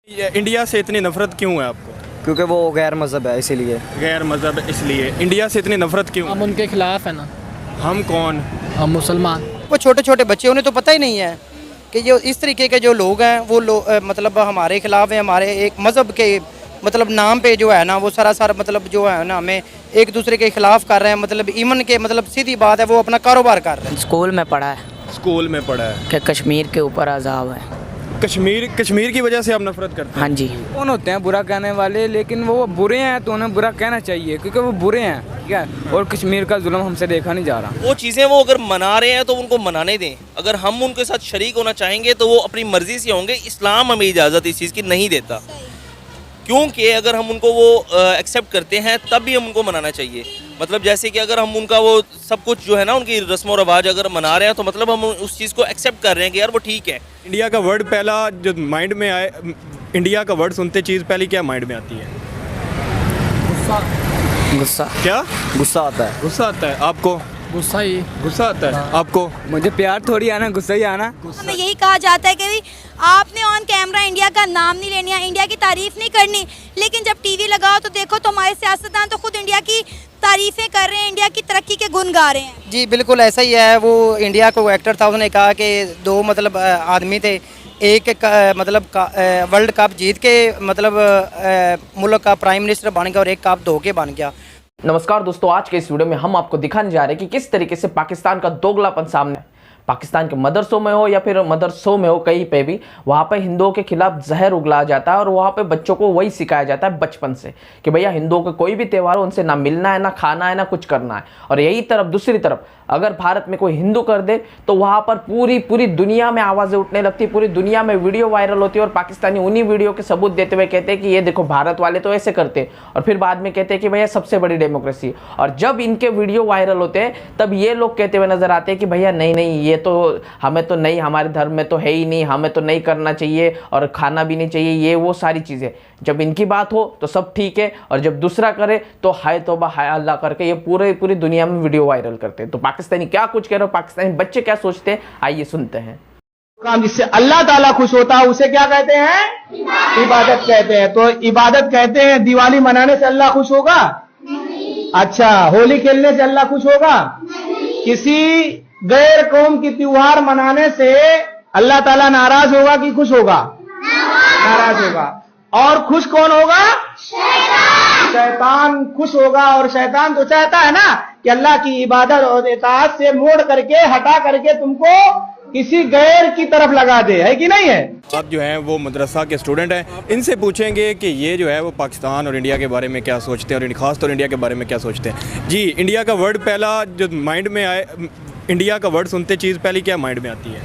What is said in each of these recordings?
ये इंडिया से इतनी नफरत क्यों है आपको? क्योंकि वो गैर मज़हब है इसीलिए। गैर मज़हब इसलिए इंडिया से इतनी नफरत क्यों? हम उनके खिलाफ है ना। हम कौन? हम मुसलमान। वो छोटे छोटे बच्चे उन्हें तो पता ही नहीं है कि जो इस तरीके के जो लोग हैं वो मतलब हमारे खिलाफ हैं, हमारे एक मज़हब के मतलब नाम पे जो है ना वो सरासर मतलब जो है ना हमें एक दूसरे के खिलाफ कर रहे हैं। मतलब ईमन के मतलब सीधी बात है वो अपना कारोबार कर रहे हैं। स्कूल में पढ़ा है स्कूल में पढ़ा है कि कश्मीर के ऊपर अजाब है। कश्मीर की वजह से आप नफरत करते हैं? हाँ जी। कौन होते हैं बुरा कहने वाले, लेकिन वो बुरे हैं तो उन्हें बुरा कहना चाहिए क्योंकि वो बुरे हैं, ठीक है। और कश्मीर का जुल्म हमसे देखा नहीं जा रहा। वो चीज़ें वो अगर मना रहे हैं तो उनको मनाने दें। अगर हम उनके साथ शरीक होना चाहेंगे तो वो अपनी मर्ज़ी से होंगे। इस्लाम हमें इजाज़त इस चीज़ की नहीं देता, क्योंकि अगर हम उनको वो एक्सेप्ट करते हैं तब भी हम उनको मनाना चाहिए। मतलब जैसे कि अगर हम उनका वो सब कुछ जो है ना उनकी रस्म और रवाज अगर मना रहे हैं तो मतलब हम उस चीज़ को एक्सेप्ट कर रहे हैं कि यार वो ठीक है। इंडिया का वर्ड पहला जो माइंड में आए, इंडिया का वर्ड सुनते चीज़ पहली क्या माइंड में आती है? गुस्सा। क्या गुस्सा आता है। गुस्सा आता है आपको? गुस्सा ही। गुस्सा आता है आपको? मुझे प्यार थोड़ी आना, गुस्सा ही आना। हमें यही कहा जाता है कि भाई आपने ऑन कैमरा इंडिया का नाम नहीं लेना, इंडिया की तारीफ नहीं करनी, लेकिन जब टीवी लगाओ तो देखो तो हमारे सियासतदान तो खुद इंडिया की तारीफें कर रहे हैं, इंडिया की तरक्की के गुण गा रहे हैं। जी बिल्कुल ऐसा ही है। वो इंडिया को एक्टर था, उसने कहा कि दो मतलब आदमी थे, एक मतलब वर्ल्ड कप जीत के मतलब मुल्क का प्राइम मिनिस्टर बन गया और एक कप धो के बन गया। नमस्कार दोस्तों, आज के इस वीडियो में हम आपको दिखाने जा रहे हैं कि किस तरीके से पाकिस्तान का दोगलापन सामने है। पाकिस्तान के मदरसों में हो या फिर मदरसों में हो, कहीं पे भी वहाँ पे हिंदुओं के खिलाफ जहर उगला जाता है और वहाँ पे बच्चों को वही सिखाया जाता है बचपन से कि भैया हिंदुओं के कोई भी त्यौहार हो उनसे ना मिलना है, ना खाना है, ना कुछ करना है। और यही तरफ दूसरी तरफ अगर भारत में कोई हिंदू कर दे तो वहाँ पर पूरी दुनिया में आवाज़ें उठने लगती, पूरी दुनिया में वीडियो वायरल होती है और पाकिस्तानी उन्हीं वीडियो के सबूत देते हुए कहते हैं कि ये देखो भारत वाले तो ऐसे करते, और फिर बाद में कहते हैं कि भैया सबसे बड़ी डेमोक्रेसी। और जब इनके वीडियो वायरल होते हैं तब ये लोग कहते हुए नजर आते हैं कि भैया नहीं ये तो हमें तो नहीं, हमारे धर्म में तो है ही नहीं, हमें तो नहीं करना चाहिए और खाना भी नहीं चाहिए, ये वो सारी चीज़ें। जब इनकी बात हो तो सब ठीक है और जब दूसरा करे तो हाय तौबा हाय अल्लाह करके ये पूरी दुनिया में वीडियो वायरल करते हैं। तो पाकिस्तानी क्या कुछ कह रहे हो, पाकिस्तानी बच्चे क्या सोचते हैं, आइए सुनते हैं। काम जिससे अल्लाह ताला खुश होता है उसे क्या कहते हैं? इबादत कहते हैं। तो इबादत कहते हैं दिवाली मनाने से अल्लाह खुश होगा? अच्छा, होली खेलने से अल्लाह खुश होगा? किसी गैर कौम की त्योहार मनाने से अल्लाह ताला नाराज होगा कि खुश होगा? नाराज होगा। और खुश कौन होगा? शैतान खुश होगा। और शैतान तो चाहता है ना कि अल्लाह की इबादत और इताअत से मोड़ करके हटा करके तुमको किसी गैर की तरफ लगा दे, है कि नहीं है? आप जो हैं वो मदरसा के स्टूडेंट हैं, इनसे पूछेंगे कि ये जो है वो पाकिस्तान और इंडिया के बारे में क्या सोचते हैं और खास तौर इंडिया के बारे में क्या सोचते हैं। जी, इंडिया का वर्ड पहला जो माइंड में आए, इंडिया का वर्ड सुनते चीज़ पहली क्या माइंड में आती है?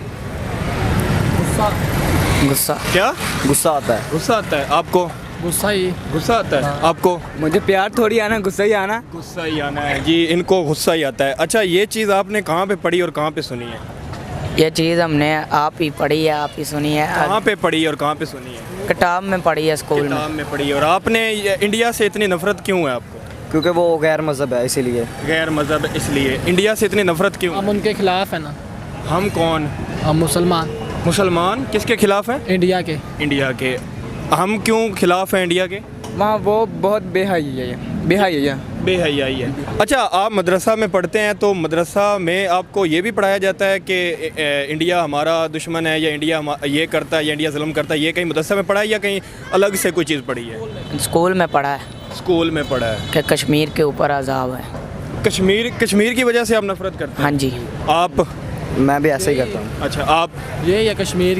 गुस्सा। क्या? गुस्सा आता है। गुस्सा आता है आपको? गुस्सा ही। गुस्सा आता है आपको? मुझे प्यार थोड़ी आना, गुस्सा ही आना। गुस्सा ही आना है जी, इनको गुस्सा ही आता है। अच्छा, ये चीज़ आपने कहाँ पे पढ़ी और कहाँ पे सुनी है? ये चीज़ हमने आप ही पढ़ी है, आप ही सुनी है। कहाँ पे पढ़ी और कहाँ पे सुनी है? किताब में पढ़ी है, स्कूल में। किताब में पढ़ी। और आपने इंडिया से इतनी नफरत क्यों है आपको? क्योंकि वो गैर मज़हब है इसीलिए। गैर मज़हब इसलिए इंडिया से इतनी नफरत क्यों? हम उनके खिलाफ है ना। हम कौन? हम मुसलमान। मुसलमान किसके खिलाफ हैं? इंडिया के। इंडिया के। हम क्यों खिलाफ हैं इंडिया के? वहाँ वो बहुत बेहयाई है, बेहयाई है। बेहयाई है। अच्छा, आप मदरसा में पढ़ते हैं तो मदरसा में आपको ये भी पढ़ाया जाता है कि इंडिया हमारा दुश्मन है या इंडिया ये करता है या इंडिया जुल्म करता है, ये कहीं मदरसा में पढ़ा है या कहीं अलग से कोई चीज़ पढ़ी है? स्कूल में पढ़ा है स्कूल में पढ़ा है कि कश्मीर के ऊपर अजाब है। कश्मीर की वजह से आप नफरत करते हैं? हाँ जी। आप? मैं भी ऐसे ही करता हूँ। अच्छा, आप? ये या कश्मीर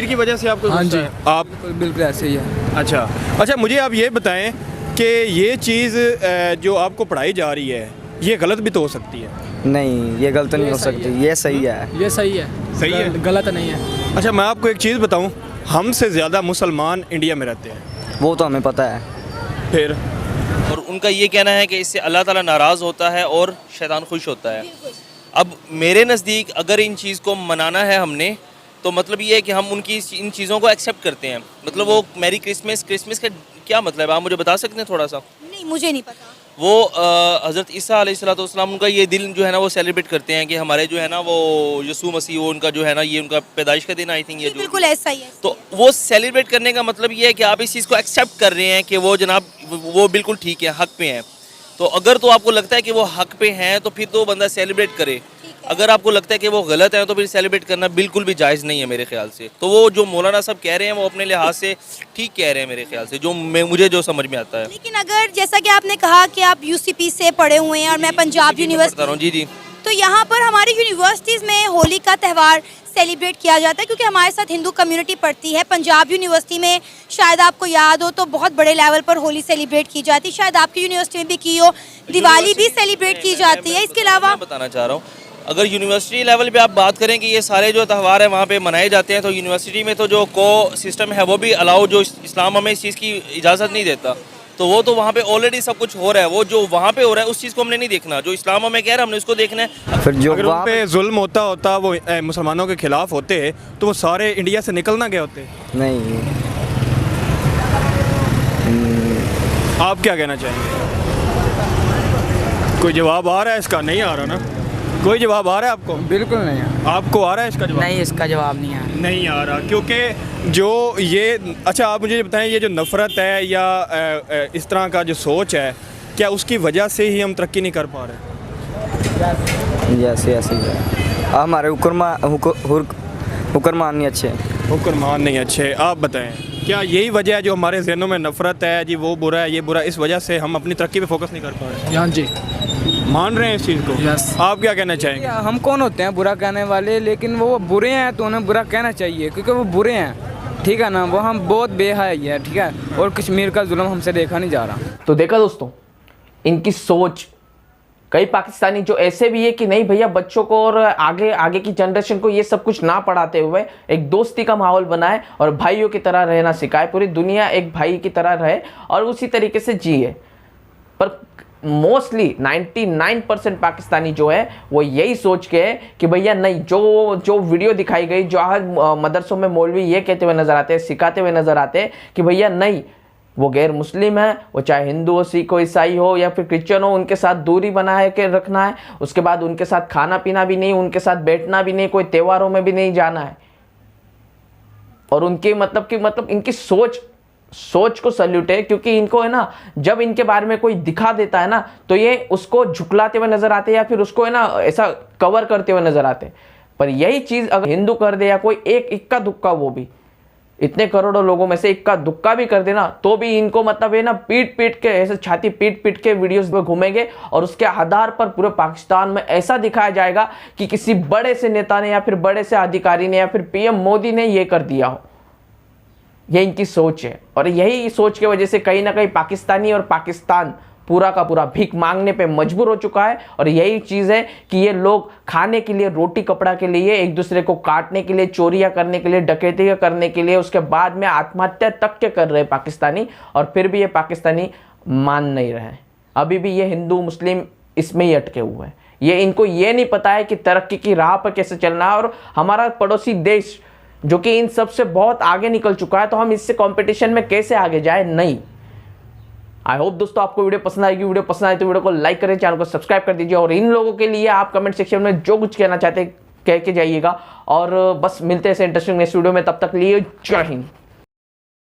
की वजह से आपको हाँ गुस्सा जी। है? आप? बिल्कुल ऐसे ही है। अच्छा, मुझे आप ये बताएं कि ये चीज़ जो आपको पढ़ाई जा रही है ये गलत भी तो हो सकती है? नहीं, ये गलत नहीं हो सकती, ये सही है। ये सही है। सही है, गलत नहीं है। अच्छा, मैं आपको एक चीज़ बताऊं, हमसे ज़्यादा मुसलमान इंडिया में रहते हैं। वो तो हमें पता है। फिर? और उनका ये कहना है कि इससे अल्लाह ताला नाराज़ होता है और शैतान खुश होता है। अब मेरे नज़दीक अगर इन चीज़ को मनाना है हमने तो मतलब ये है कि हम उनकी इन चीज़ों को एक्सेप्ट करते हैं। मतलब वो मैरी क्रिसमस का क्या मतलब है, आप मुझे बता सकते हैं थोड़ा सा? नहीं, मुझे नहीं पता। वो हज़रत ईसा अलैहिस्सलाम उनका ये दिन जो है ना वो सेलिब्रेट करते हैं कि हमारे जो है ना वो यसू मसीह वो उनका जो है ना ये उनका पैदाइश का दिन आई थिंक ये जो बिल्कुल ऐसा ही है। तो वो सेलिब्रेट करने का मतलब ये है कि आप इस चीज़ को एक्सेप्ट कर रहे हैं कि वो जनाब वो बिल्कुल ठीक है, हक पे हैं। तो अगर तो आपको लगता है कि वो हक पे हैं तो फिर तो बंदा सेलिब्रेट करे। अगर आपको लगता है कि वो गलत है तो फिर सेलिब्रेट करना बिल्कुल भी जायज़ नहीं है मेरे ख्याल से। तो वो जो मौलाना साहब कह रहे हैं वो अपने लिहाज से ठीक कह रहे हैं मेरे ख्याल से, जो मुझे जो समझ में आता है। लेकिन अगर जैसा कि आपने कहा कि आप यूसीपी से पढ़े हुए हैं और मैं पंजाब यूनिवर्सिटी, जी जी, तो यहाँ पर हमारी यूनिवर्सिटीज़ में होली का त्यौहार सेलिब्रेट किया जाता है क्योंकि हमारे साथ हिंदू कम्युनिटी पढ़ती है। पंजाब यूनिवर्सिटी में शायद आपको याद हो तो बहुत बड़े लेवल पर होली सेलिब्रेट की जाती है, शायद आपकी यूनिवर्सिटी में भी की हो, दिवाली भी सेलिब्रेट की जाती है। इसके अलावा बताना चाह रहा हूँ, अगर यूनिवर्सिटी लेवल पे आप बात करें कि ये सारे जो त्यौहार है वहाँ पे मनाए जाते हैं तो यूनिवर्सिटी में तो जो को सिस्टम है वो भी अलाउ, जो इस्लाम हमें इस चीज़ की इजाज़त नहीं देता, तो वो तो वहाँ पे ऑलरेडी सब कुछ हो रहा है। वो जो वहाँ पे हो रहा है उस चीज़ को हमने नहीं देखना, जो इस्लाम हमें कह रहा है हमने उसको देखना है। फिर जो अगर उन पे जुल्म होता वो मुसलमानों के खिलाफ होते तो वो सारे इंडिया से निकलना गए होते। नहीं, आप क्या कहना चाहेंगे? कोई जवाब आ रहा है इसका? नहीं आ रहा ना, कोई जवाब आ रहा है आपको? बिल्कुल नहीं है। आपको आ रहा है इसका जवाब? नहीं, इसका जवाब नहीं है। नहीं आ रहा क्योंकि जो ये, अच्छा आप मुझे बताएं, ये जो नफ़रत है या इस तरह का जो सोच है, क्या उसकी वजह से ही हम तरक्की नहीं कर पा रहे? जैसे ऐसे ही है। हमारे हुक्मरान नहीं अच्छे। हुक्मरान नहीं अच्छे। आप बताएं, क्या यही वजह है जो हमारे जहनों में नफ़रत है, जी वो बुरा है ये बुरा, इस वजह से हम अपनी तरक्की पे फोकस नहीं कर पा रहे? हाँ जी, मान रहे हैं इस चीज़ को? यस। आप क्या कहना चाहेंगे? हम कौन होते हैं बुरा कहने वाले, लेकिन वो बुरे हैं तो उन्हें बुरा कहना चाहिए क्योंकि वो बुरे हैं, ठीक है ना। वो हम बहुत बेहयाई है, ठीक है, और कश्मीर का जुल्म हमसे देखा नहीं जा रहा। तो देखा दोस्तों, इनकी सोच। कई पाकिस्तानी जो ऐसे भी है कि नहीं भैया, बच्चों को और आगे की जनरेशन को ये सब कुछ ना पढ़ाते हुए एक दोस्ती का माहौल बनाए और भाइयों की तरह रहना सिखाए, पूरी दुनिया एक भाई की तरह रहे और उसी तरीके से जिए। पर मोस्टली 99% पाकिस्तानी जो है वो यही सोच के है कि भैया नहीं, जो वीडियो दिखाई गई, जो आज मदरसों में मौलवी ये कहते हुए नजर आते हैं, सिखाते हुए नजर आते हैं कि भैया नहीं, वो गैर मुस्लिम है, वो चाहे हिंदू हो, सिख हो, ईसाई हो या फिर क्रिश्चियन हो, उनके साथ दूरी बना के रखना है। उसके बाद उनके साथ खाना पीना भी नहीं, उनके साथ बैठना भी नहीं, कोई त्योहारों में भी नहीं जाना है। और उनकी मतलब इनकी सोच को सल्यूट है, क्योंकि इनको है ना, जब इनके बारे में कोई दिखा देता है ना तो ये उसको झुकलाते हुए नजर आते हैं या फिर उसको है ना ऐसा कवर करते हुए नजर आते हैं। पर यही चीज अगर हिंदू कर दे या कोई एक इक्का दुक्का, वो भी इतने करोड़ों लोगों में से इक्का दुक्का भी कर देना, तो भी इनको मतलब है ना पीट के ऐसे छाती पीट के वीडियोस में घूमेंगे और उसके आधार पर पूरे पाकिस्तान में ऐसा दिखाया जाएगा कि किसी बड़े से नेता ने या फिर बड़े से अधिकारी ने या फिर पीएम मोदी ने ये कर दिया हो। ये इनकी सोच है और यही सोच की वजह से कहीं ना कहीं पाकिस्तानी और पाकिस्तान पूरा का पूरा भीख मांगने पे मजबूर हो चुका है। और यही चीज़ है कि ये लोग खाने के लिए, रोटी कपड़ा के लिए, एक दूसरे को काटने के लिए, चोरियां करने के लिए, डकैतियां करने के लिए, उसके बाद में आत्महत्या तक के कर रहे पाकिस्तानी। और फिर भी ये पाकिस्तानी मान नहीं रहे, अभी भी ये हिंदू मुस्लिम इसमें ही अटके हुए हैं। ये इनको ये नहीं पता है कि तरक्की की राह पर कैसे चलना है। और हमारा पड़ोसी देश जो कि इन सब से बहुत आगे निकल चुका है, तो हम इससे कंपटीशन में कैसे आगे जाए? नहीं। आई होप दोस्तों आपको वीडियो पसंद आएगी। वीडियो पसंद आए तो वीडियो को लाइक करें, चैनल को सब्सक्राइब कर दीजिए। और इन लोगों के लिए आप कमेंट सेक्शन में जो कुछ कहना चाहते हैं कह के जाइएगा। और बस मिलते हैं ऐसे इंटरेस्टिंग नेक्स्ट वीडियो में, तब तक लिए जय हिंद।